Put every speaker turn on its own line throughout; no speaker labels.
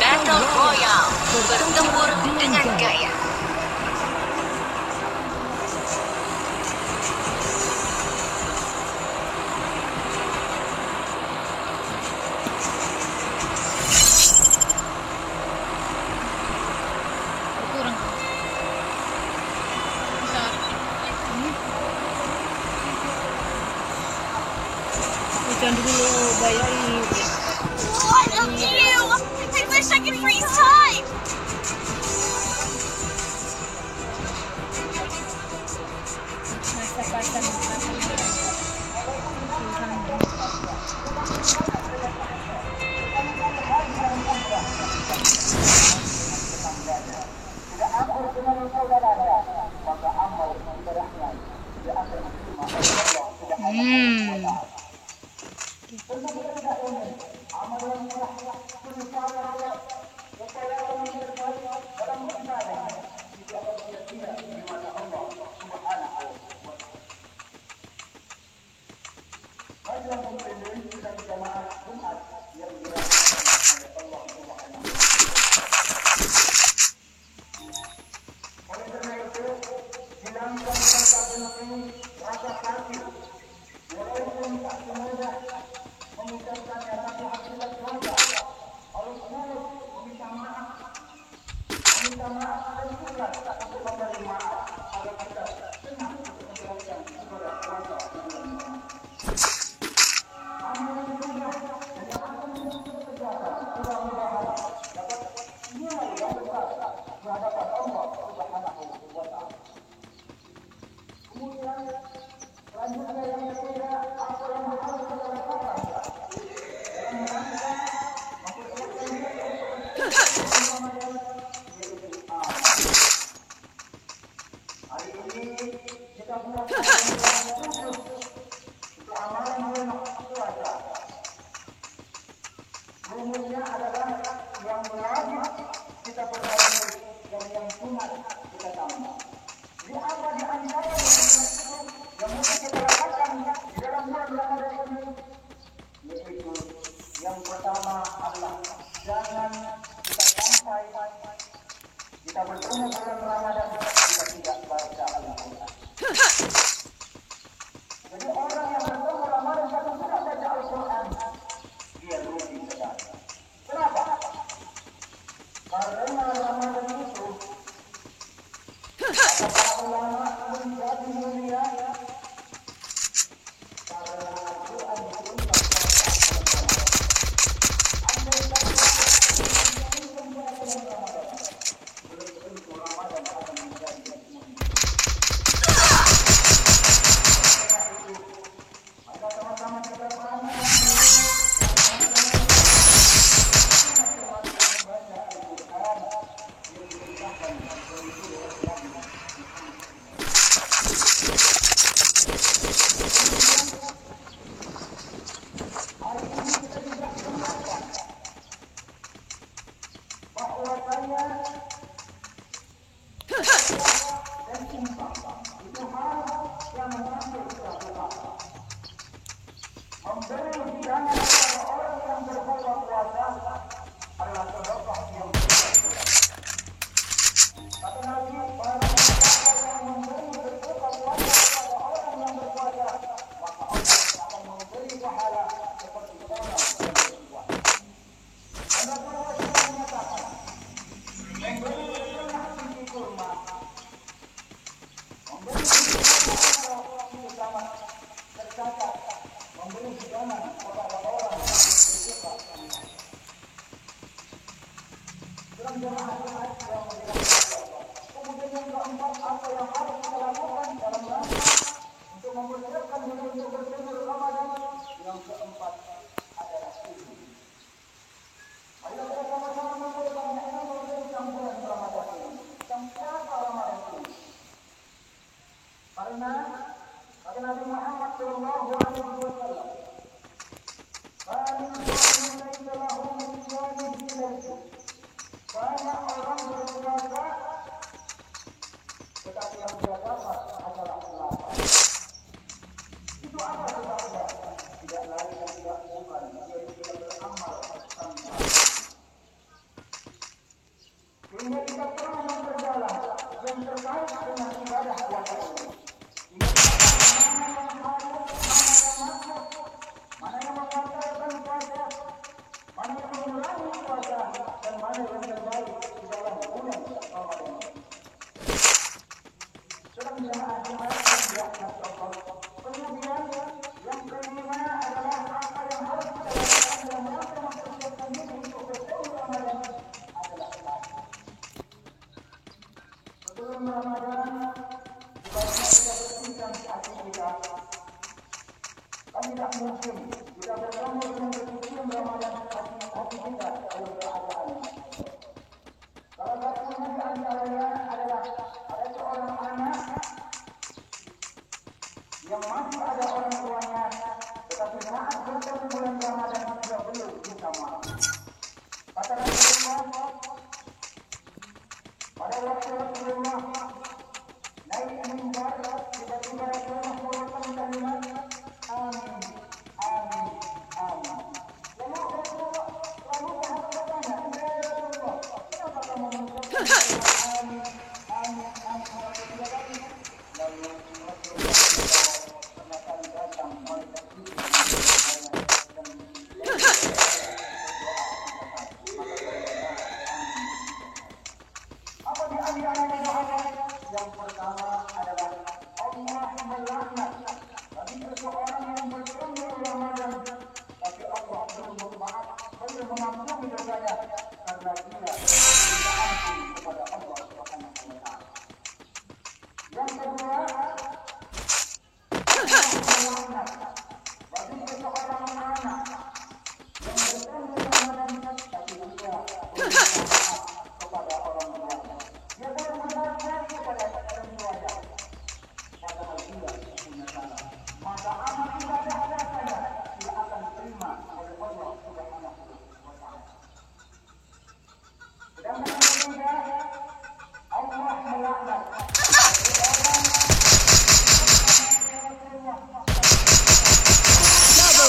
Battle Royale, bertempur dengan gaya.
Hujan dulu bayarin.
Oh, I love you! I wish I could freeze time!
Masakan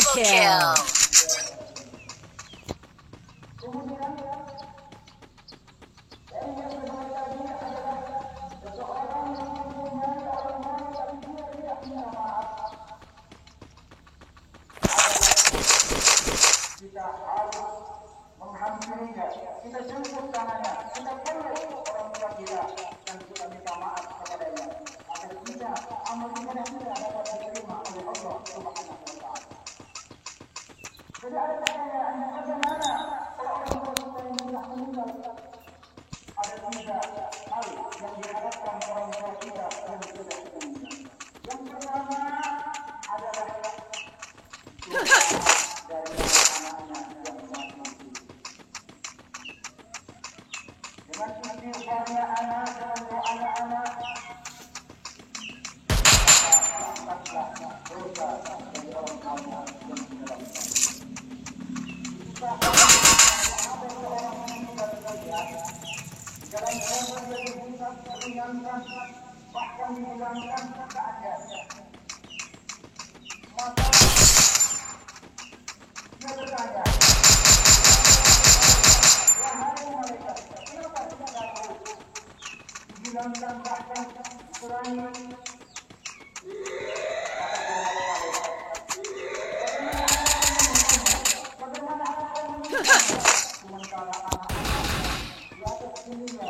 Kill.
Kita harus menghampirinya, kita jemput tangannya, kita peluk orang tua kita dan kita minta maaf kepadanya agar kita amal ibadah kita dapat diterima oleh Allah Subhanahu wa Ta'ala. Jadi ada pertanyaan, bagaimana kalau orang tua kita yang sudah meninggal? Ada tiga hal yang diharapkan orang tua kita yang sudah meninggal. Yang pertama adalah dari anak-anaknya yang mati. Dengan istighfarnya anak dan doa anak-anak, angkatlah dosa dari orang tua yang meninggal. Jika ada seorang yang meninggal dunia, jalan Allah yang dibuka meringankan, bahkan dihilangkan keadaannya. Maka dia bertanya, wahai malaikat, kenapa tidak tahu? Dihilangkan bahkan dikurangi. Bagaimana akan meninggal? Sementara anak-anak di atas dunia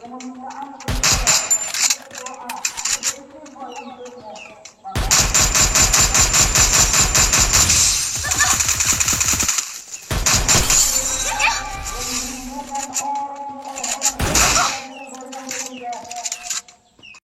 yang meminta ampun, berdoa, beristighfar untuk